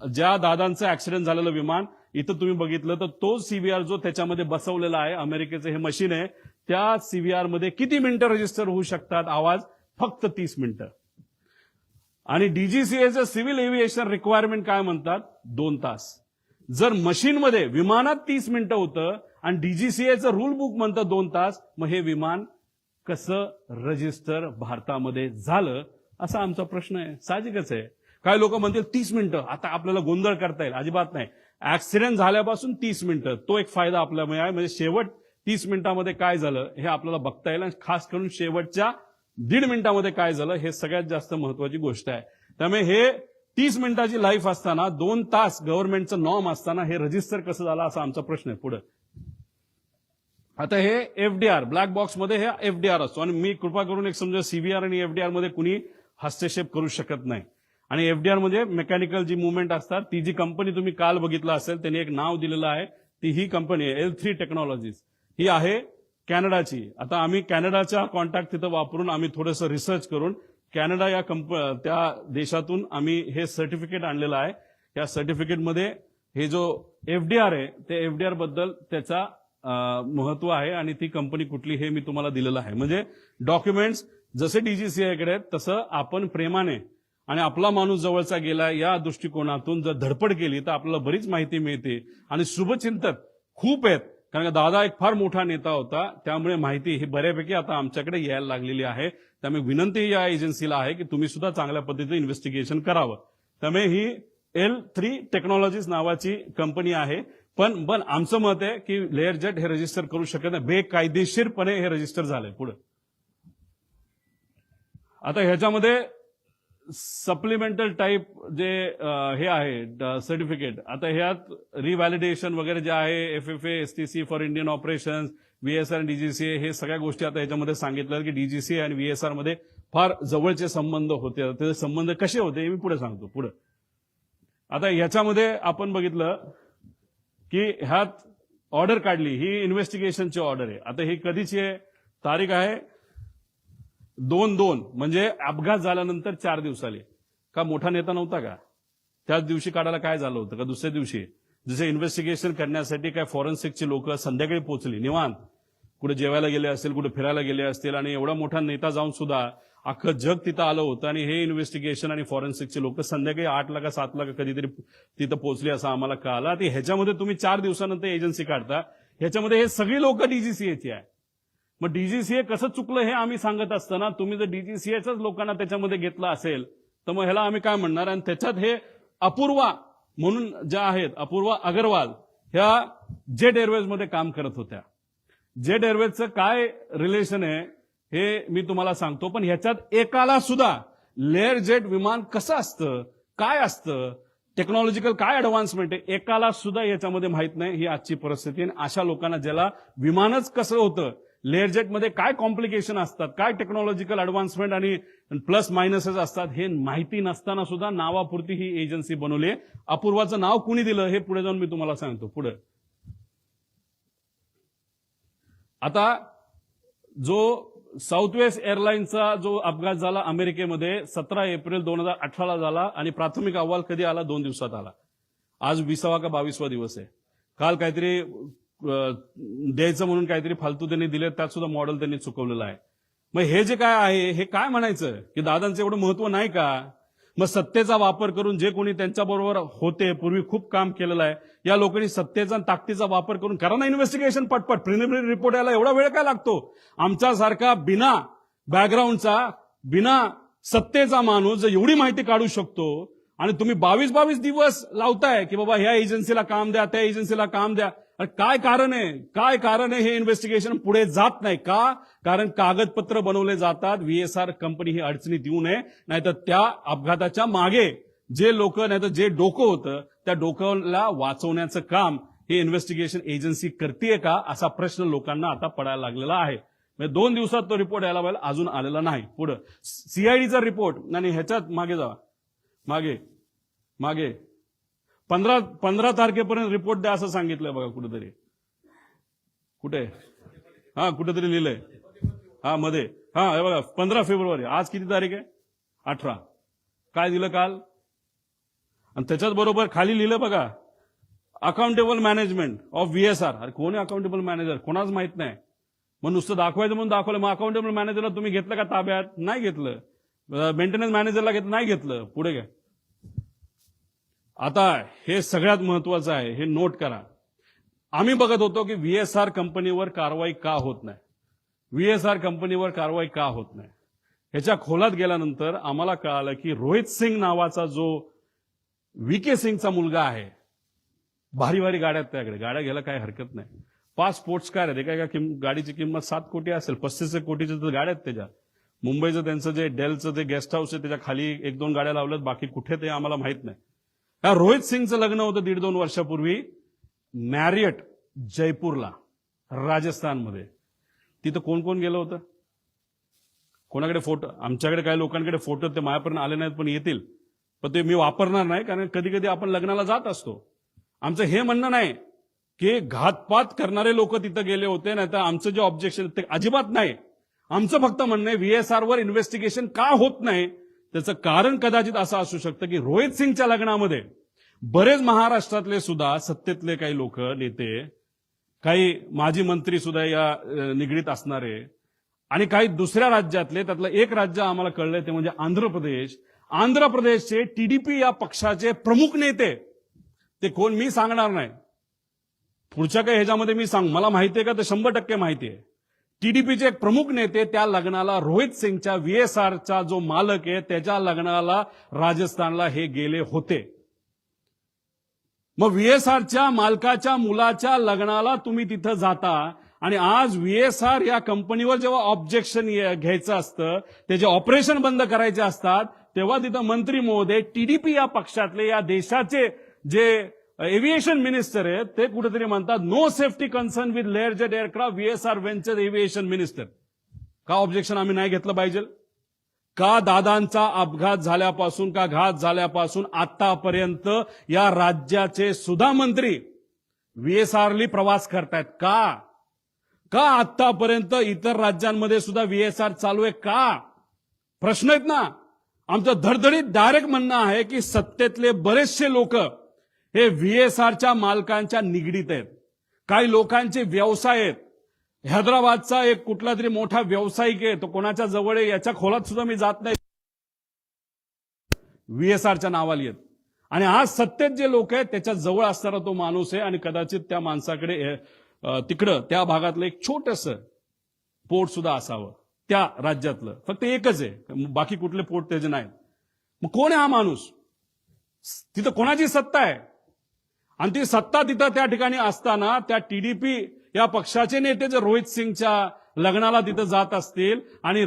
ज्या दादांचं ऍक्सिडेंट झालेलं विमान इथं तुम्ही बघितलं तर तो सीव्हीआर जो त्याच्यामध्ये बसवलेला आहे, अमेरिकेचं हे मशीन आहे, त्या सीव्हीआर मध्ये किती मिनिटं रजिस्टर होऊ शकतात आवाज? फक्त 30 मिनिटं. आणि डीजीसीएचं सिव्हिल एव्हिएशन रिक्वायरमेंट काय म्हणतात? 2 तास. जर मशीनमध्ये विमानात 30 मिनिटं होतं आणि डीजीसीएचं रूल बुक म्हणतं 2 तास, मग हे विमान कसं रजिस्टर भारतामध्ये झालं असा आमचा प्रश्न आहे. साहजिकच आहे. काही लोक म्हणतील 30 मिनिटं, आता आपल्याला गोंधळ करता येईल. अजिबात नाही. ऍक्सिडेंट झाल्यापासून 30 मिनिटं तो एक फायदा आपल्याला मिळाला. म्हणजे शेवट 30 मिनिटांमध्ये काय झालं हे आपल्याला बघता येईल आणि खास करून शेवटच्या 1.5 मिनिटांमध्ये काय झालं हे सगळ्यात जास्त महत्वाची गोष्ट आहे. त्यामुळे हे 30 मिनिटाची लाईफ असताना 2 तास गव्हर्नमेंटचं नॉर्म असताना हे रजिस्टर कसं झालं असा आमचा प्रश्न आहे. पुढे आता हे एफडीआर ब्लॅक बॉक्समध्ये हे एफडीआर असतो आणि मी कृपा करून एक समजा सीव्हीआर आणि एफडीआर मध्ये कुणी हस्तक्षेप करू शकत नाही. आणि एफडीआर म्हणजे मेकॅनिकल जी मुवमेंट असतात, ती जी कंपनी तुम्ही काल बघितलं असेल त्यांनी एक नाव दिलेलं आहे, ती ही कंपनी आहे L3 टेक्नॉलॉजीज. ही आहे कॅनडाची. आता आम्ही कॅनडाच्या कॉन्टॅक्ट तिथं वापरून आम्ही थोडंसं रिसर्च करून कॅनडा या त्या देशातून आम्ही हे सर्टिफिकेट आणलेलं आहे. या सर्टिफिकेटमध्ये हे जो एफडीआर आहे ते एफडीआर बद्दल त्याचा महत्व आहे आणि ती कंपनी कुठली हे मी तुम्हाला दिलेलं आहे. म्हणजे डॉक्युमेंट्स जसे डीजीसीआयकडे आहेत तसं आपण प्रेमाने आणि आपला माणूस जवळचा गेला या दृष्टिकोनातून जर धडपड केली तर आपल्याला बरीच माहिती मिळते. आणि शुभचिंतक खूप आहेत, कारण का दादा एक फार मोठा नेता होता, त्यामुळे माहिती ही बऱ्यापैकी आता आमच्याकडे यायला लागलेली आहे. त्यामुळे विनंती या एजन्सीला आहे की तुम्ही सुद्धा चांगल्या पद्धतीने इन्व्हेस्टिगेशन करावं. त्यामुळे ही L3 टेक्नॉलॉजीज नावाची कंपनी आहे. पण आमचं मत आहे की लेअर जेट हे रजिस्टर करू शकत नाही, बेकायदेशीरपणे हे रजिस्टर झालंय. पुढे आता ह्याच्यामध्ये सप्लिमेंटल टाईप जे हे आहे सर्टिफिकेट, आता ह्यात रिव्हॅलिडेशन वगैरे जे आहे, FFA STC for Indian operations, VSR आणि DGCA हे सगळ्या गोष्टी आता ह्याच्यामध्ये सांगितलं की DGCA आणि VSR मध्ये फार जवळचे संबंध होते. ते संबंध कसे होते हे मी पुढे सांगतो. पुढे आता ह्याच्यामध्ये आपण बघितलं की ह्यात ऑर्डर काढली, ही इन्व्हेस्टिगेशनची ऑर्डर आहे. आता ही कधीची आहे? तारीख आहे 2/2 म्हणजे अपघात झाल्यानंतर 4 दिवसाली. का मोठा नेता नव्हता का? त्याच दिवशी काढायला काय झालं होतं का दुसऱ्या दिवशी? जसे इन्व्हेस्टिगेशन करण्यासाठी काय फॉरेन्सिकची लोक संध्याकाळी पोहोचली निवांत, कुठे जेवायला गेले असतील, कुठे फिरायला गेले असतील, आणि एवढा मोठा नेता जाऊन सुद्धा अख्खं जग तिथं आलं होतं आणि हे इन्व्हेस्टिगेशन आणि फॉरेन्सिकचे लोक संध्याकाळी 8ला का 7ला का कधीतरी तिथं पोहोचली असं आम्हाला कळालं. आता ह्याच्यामध्ये तुम्ही 4 दिवसानंतर एजन्सी काढता, ह्याच्यामध्ये हे सगळी लोक डीजीसीएची आहे. मग डीजीसीए कसं चुकलं हे आम्ही सांगत असताना तुम्ही जर डीजीसीएच्याच लोकांना त्याच्यामध्ये घेतलं असेल तर मग ह्याला आम्ही काय म्हणणार? आणि त्याच्यात हे अपूर्वा म्हणून ज्या आहेत, अपूर्वा अग्रवाल, ह्या जेट एअरवेजमध्ये काम करत होत्या. जेट एअरवेजचं काय रिलेशन आहे हे मी तुम्हाला सांगतो, पण ह्याच्यात एकाला सुद्धा लेअर जेट विमान कसं असतं, काय असतं, टेक्नॉलॉजिकल काय ऍडव्हान्समेंट आहे, एकाला सुद्धा याच्यामध्ये माहित नाही. ही आजची परिस्थिती. आणि अशा लोकांना ज्याला विमानच कसं होतं, लेअर जेटमध्ये काय कॉम्प्लिकेशन असतात, काय टेक्नॉलॉजिकल ऍडव्हान्समेंट आणि प्लस मायनसेस असतात हे माहिती नसताना सुद्धा नावापुरती ही एजन्सी बनवली. अपूर्वाचं नाव कुणी दिलं हे पुढे जाऊन मी तुम्हाला सांगतो. पुढे आता जो साऊथ वेस्ट एअरलाईनचा जो अपघात झाला अमेरिकेमध्ये 17 एप्रिल 2018 झाला आणि प्राथमिक अहवाल कधी आला? 2 दिवसात आला. आज 20वा का 22वा दिवस आहे. काल काहीतरी द्यायचं म्हणून काहीतरी फालतू त्यांनी दिले, त्यात सुद्धा मॉडेल त्यांनी चुकवलेलं आहे. मग हे जे काय आहे हे काय म्हणायचं की दादांचं एवढं महत्व नाही का? मग सत्तेचा वापर करून जे कोणी त्यांच्याबरोबर होते, पूर्वी खूप काम केलेलं आहे, या लोकांनी सत्तेचा आणि ताकदीचा वापर करून करा ना इन्व्हेस्टिगेशन पटपट. प्रिलिमिनरी रिपोर्ट यायला एवढा वेळ काय लागतो? आमच्यासारखा बिना बॅकग्राऊंडचा, बिना सत्तेचा माणूस जर एवढी माहिती काढू शकतो आणि तुम्ही 22 दिवस लावताय की बाबा ह्या एजन्सीला काम द्या, त्या एजन्सीला काम द्या, काय कारण आहे? काय कारण आहे हे इन्व्हेस्टिगेशन पुढे जात नाही का? कारण कागदपत्र बनवले जातात. VSR कंपनी ही अडचणीत येऊ नये, नाहीतर त्या अपघाताच्या मागे जे लोक, नाहीतर जे डोकं होतं त्या डोक्याला वाचवण्याचं काम हे इन्व्हेस्टिगेशन एजन्सी करते का असा प्रश्न लोकांना आता पडायला लागलेला आहे. म्हणजे 2 दिवसात तो रिपोर्ट यायला पाहिजे, अजून आलेला नाही. पुढे CIDचा रिपोर्ट, आणि ह्याच्यात मागे जा, मागे 15 तारखेपर्यंत रिपोर्ट द्या असं सांगितलंय बघा कुठेतरी. कुठे? कुठेतरी लिहिलंय. मध्ये. हे बघा 15 फेब्रुवारी. आज किती तारीख आहे? 18. काय दिलं काल? आणि त्याच्याच बरोबर खाली लिहिलं बघा, अकाउंटेबल मॅनेजमेंट ऑफ व्हीएसआर. अरे कोण आहे अकाउंटेबल मॅनेजर? कोणाच माहित नाही. मग नुसतं दाखवायचं म्हणून दाखवलं. मग अकाउंटेबल मॅनेजरला तुम्ही घेतलं का ताब्यात? नाही घेतलं. मेंटेनन्स मॅनेजरला घेतलं? नाही घेतलं. पुढे घ्या. आता हे सगळ्यात महत्वाचं आहे, हे नोट करा. आम्ही बघत होतो की व्हीएसआर कंपनीवर कारवाई का होत नाही, व्हीएसआर कंपनीवर कारवाई का होत नाही. ह्याच्या खोलात गेल्यानंतर आम्हाला कळालं की रोहित सिंग नावाचा जो व्हीके सिंगचा मुलगा आहे, भारी भारी गाड्या आहेत त्याकडे, गाड्या घ्यायला काही हरकत नाही. 5 स्पोर्ट्स कार आहेत. एका गाडीची किंमत 7 कोटी असेल, 35 कोटीच्या तर गाड्या आहेत त्याच्या. मुंबईचं त्यांचं जे डेलचं जे गेस्ट हाऊस आहे त्याच्या खाली 1-2 गाड्या लावल्यात, बाकी कुठे ते आम्हाला माहित नाही. या रोहित सिंगचं लग्न होतं 1.5-2 वर्षापूर्वी मॅरियट जयपूरला, राजस्थानमध्ये. तिथं कोण कोण गेलं होतं? कोणाकडे फोटो? आमच्याकडे काही लोकांकडे फोटो ते माझ्यापर्यंत आले नाहीत, पण येतील. पण ते मी वापरणार नाही, कारण कधी कधी आपण लग्नाला जात असतो. आमचं हे म्हणणं नाही की घातपात करणारे लोक तिथं गेले होते, नाही तर आमचं जे ऑब्जेक्शन ते अजिबात नाही. आमचं फक्त म्हणणं आहे व्हीएसआर वर इन्व्हेस्टिगेशन का होत नाही, त्याचं कारण कदाचित असं असू शकतं की रोहित सिंगच्या लग्नामध्ये बरेच महाराष्ट्रातले सुद्धा सत्तेतले काही लोक, नेते, काही माजी मंत्री सुद्धा या निगडीत असणारे, आणि काही दुसऱ्या राज्यातले. त्यातलं एक राज्य आम्हाला कळलंय ते म्हणजे आंध्र प्रदेश. आंध्र प्रदेशचे टीडीपी या पक्षाचे प्रमुख नेते, ते कोण मी सांगणार नाही, पुढच्या काही ह्याच्यामध्ये मी मला माहितीये का, तर 100% माहितीये. टीडीपीचे एक प्रमुख नेते त्या लग्नाला, रोहित सिंगच्या व्हीएसआरचा जो मालक आहे त्याच्या लग्नाला राजस्थानला हे गेले होते. मग व्हीएसआरच्या मालकाच्या मुलाच्या लग्नाला तुम्ही तिथं जाता, आणि आज व्हीएसआर या कंपनीवर जेव्हा ऑब्जेक्शन घ्यायचं असतं, त्याचे ऑपरेशन बंद करायचे असतात, तेव्हा तिथं मंत्री महोदय, टीडीपी या पक्षातले, या देशाचे जे एव्हिएशन मिनिस्टर आहेत, ते कुठेतरी म्हणतात no safety concern with Learjet aircraft VSR venture aviation minister. का ऑब्जेक्शन आम्ही नाही घेतलं पाहिजे? का दादांचा अपघात झाल्यापासून, का घात झाल्यापासून आतापर्यंत या राज्याचे सुद्धा मंत्री व्हीएसआरली प्रवास करतायत? का आतापर्यंत इतर राज्यांमध्ये सुद्धा व्हीएसआर चालू आहे? का? प्रश्न आहेत ना. आमचं धडधडीत डायरेक्ट म्हणणं आहे की सत्तेतले बरेचसे लोक हे व्हीएसआरच्या मालकांच्या निगडीत आहेत. काही लोकांचे व्यवसाय आहेत. हैदराबादचा एक कुठला तरी मोठा व्यावसायिक आहे, तो कोणाच्या जवळ आहे याच्या खोलात सुद्धा मी जात नाही, व्हीएसआरच्या नावाली आहेत. आणि आज सत्तेत जे लोक आहेत त्याच्या जवळ असणारा तो माणूस आहे, आणि कदाचित त्या माणसाकडे तिकडं त्या भागातलं एक छोटंसं पोर्ट सुद्धा असावं त्या राज्यातलं. फक्त एकच आहे, बाकी कुठले पोर्ट त्याचे नाहीत. मग कोण आहे हा माणूस? तिथं कोणाची सत्ता आहे? आणि ती सत्ता तिथं त्या ठिकाणी असताना त्या टीडीपी या पक्षाचे नेते जर रोहित सिंगच्या लग्नाला तिथं जात असतील, आणि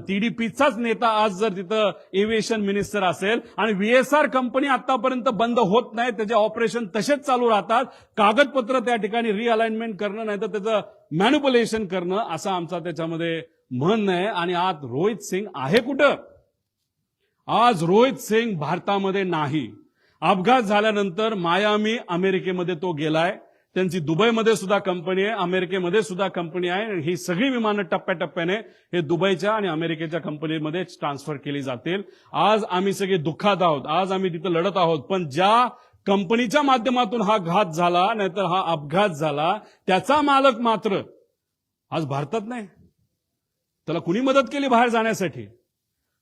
टीडीपीचाच नेता आज जर तिथं एव्हिएशन मिनिस्टर असेल, आणि व्हीएसआर कंपनी आतापर्यंत बंद होत नाही, त्याचे ऑपरेशन तसेच चालू राहतात, कागदपत्र त्या ठिकाणी रिअलाइनमेंट करणं नाही तर त्याचं मॅनिप्युलेशन करणं, असं आमचा त्याच्यामध्ये म्हणणं आहे. आणि आज रोहित सिंग आहे कुठं? आज रोहित सिंग भारतामध्ये नाही. अपघात झाल्यानंतर मायामी, अमेरिकेमध्ये तो गेलाय. त्यांची दुबईमध्ये सुद्धा कंपनी आहे, अमेरिकेमध्ये सुद्धा कंपनी आहे. ही सगळी विमानं टप्प्याटप्प्याने हे दुबईच्या आणि अमेरिकेच्या कंपनीमध्ये ट्रान्सफर केली जातील. आज आम्ही सगळे दुःखात आहोत, आज आम्ही तिथं लढत आहोत. पण ज्या कंपनीच्या माध्यमातून हा घात झाला, नाहीतर हा अपघात झाला, त्याचा मालक मात्र आज भारतात नाही. त्याला कुणी मदत केली बाहेर जाण्यासाठी?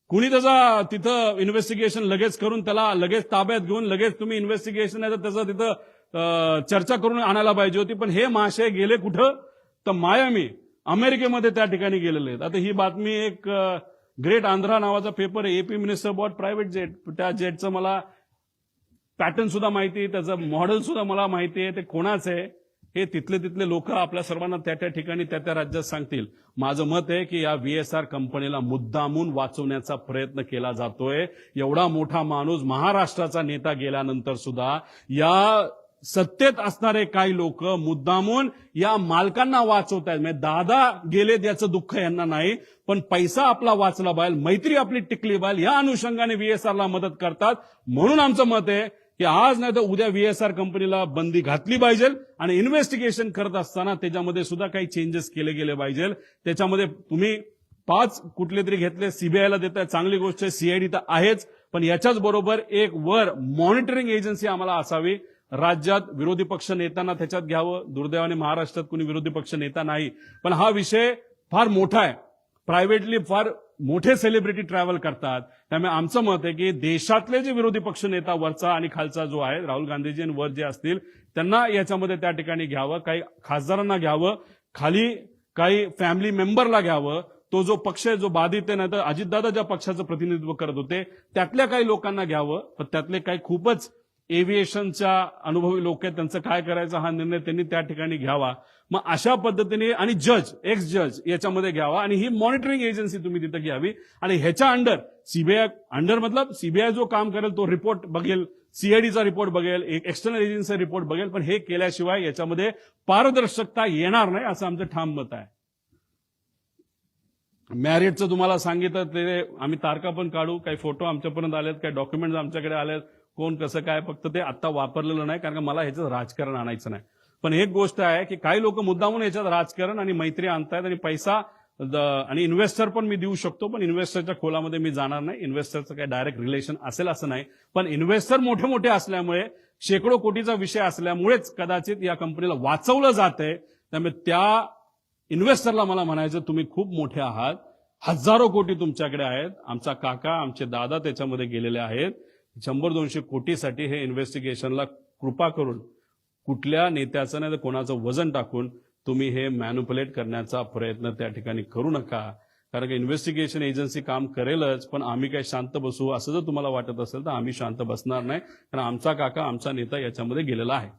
कुणी त्याचा तिथं इन्व्हेस्टिगेशन लगेच करून त्याला लगेच ताब्यात घेऊन लगेच तुम्ही इन्व्हेस्टिगेशन आहे तर त्याचं तिथं चर्चा करून आणायला पाहिजे होती. पण हे महाशय गेले कुठं? तर मायामी, अमेरिकेमध्ये त्या ठिकाणी गेलेले आहेत. आता ही बातमी एक ग्रेट आंध्रा नावाचा पेपर आहे, AP minister bought private jet. त्या जेटचं मला पॅटर्न सुद्धा माहिती आहे, त्याचं मॉडेल सुद्धा मला माहिती आहे, ते कोणाचं आहे हे तिथले लोक आपल्या सर्वांना त्या त्या ठिकाणी त्या त्या राज्यात सांगतील. माझं मत आहे की या व्हीएसआर कंपनीला मुद्दामून वाचवण्याचा प्रयत्न केला जातोय. एवढा मोठा माणूस, महाराष्ट्राचा नेता गेल्यानंतर सुद्धा या सत्तेत असणारे काही लोक मुद्दामून या मालकांना वाचवतायत. म्हणजे दादा गेले त्याचं दुःख यांना नाही, पण पैसा आपला वाचला पाहिजे, मैत्री आपली टिकली पाहिजे, या अनुषंगाने व्हीएसआरला मदत करतात. म्हणून आमचं मत आहे की आज नाही तर उद्या व्हीएसआर कंपनीला बंदी घातली पाहिजे, आणि इन्व्हेस्टिगेशन करत असताना त्याच्यामध्ये सुद्धा काही चेंजेस केले गेले पाहिजे. त्याच्यामध्ये तुम्ही 5 कुठले तरी घेतले, सीबीआयला देताय, चांगली गोष्ट आहे, सीआयडी तर आहेच, पण याच्याच बरोबर एक वर मॉनिटरिंग एजन्सी आम्हाला असावी. राज्यात विरोधी पक्ष नेत्यांना त्याच्यात घ्यावं. दुर्दैवाने महाराष्ट्रात कोणी विरोधी पक्ष नेता नाही, पण हा विषय फार मोठा आहे. प्रायव्हेटली फार मोठे सेलिब्रिटी ट्रॅव्हल करतात. त्यामुळे आमचं मत आहे की देशातले जे विरोधी पक्ष नेता वरचा आणि खालचा जो आहे, राहुल गांधीजी आणि वर जे असतील त्यांना याच्यामध्ये त्या ठिकाणी घ्यावं. काही खासदारांना घ्यावं, खाली काही फॅमिली मेंबरला घ्यावं. तो जो पक्ष आहे जो बाधित आहे, नाही तर अजितदादा ज्या पक्षाचं प्रतिनिधित्व करत होते त्यातल्या काही लोकांना घ्यावं. पण त्यातले काही खूपच एव्हिएशनच्या अनुभवी लोक आहेत, त्यांचं काय करायचं हा निर्णय त्यांनी त्या ठिकाणी घ्यावा. मग अशा पद्धतीने आणि जज, एक्स जज याच्यामध्ये घ्यावा आणि ही मॉनिटरिंग एजन्सी तुम्ही तिथे घ्यावी. आणि ह्याच्या अंडर सीबीआय अंडर मतलब सीबीआय जो काम करेल तो रिपोर्ट बघेल, सीआयडीचा रिपोर्ट बघेल, एक एक्सटर्नल एजन्सीचा रिपोर्ट बघेल. पण हे केल्याशिवाय याच्यामध्ये पारदर्शकता येणार नाही असं आमचं ठाम मत आहे. मॅरिटचं तुम्हाला सांगितलं ते आम्ही तारखा पण काढू, काही फोटो आमच्यापर्यंत आलेत, काही डॉक्युमेंट्स आमच्याकडे आलेत, कोण कसं काय, फक्त ते आता वापरलेलं नाही कारण का मला ह्याच्यात राजकारण आणायचं नाही. पण एक गोष्ट आहे की काही लोक मुद्दामून याच्यात राजकारण आणि मैत्री आणतायत आणि पैसा आणि इन्व्हेस्टर पण मी देऊ शकतो, पण इन्व्हेस्टरच्या खोलामध्ये मी जाणार नाही. इन्व्हेस्टरचं काही डायरेक्ट रिलेशन असेल असं नाही, पण इन्व्हेस्टर मोठे मोठे असल्यामुळे शेकडो कोटीचा विषय असल्यामुळेच कदाचित या कंपनीला वाचवलं जातंय. त्यामुळे त्या इन्व्हेस्टरला मला म्हणायचं तुम्ही खूप मोठे आहात, हजारो कोटी तुमच्याकडे आहेत. आमचा काका, आमचे दादा त्याच्यामध्ये गेलेले आहेत. 100-200 कोटीसाठी हे इन्व्हेस्टिगेशनला कृपा करून कुठल्या नेत्याचं नाही तर कोणाचं वजन टाकून तुम्ही हे मॅन्युप्युलेट करण्याचा प्रयत्न त्या ठिकाणी करू नका. कारण की इन्व्हेस्टिगेशन एजन्सी काम करेलच, पण आम्ही काय शांत बसू असं जर तुम्हाला वाटत असेल तर आम्ही शांत बसणार नाही. कारण आमचा काका, आमचा नेता याच्यामध्ये गेलेला आहे.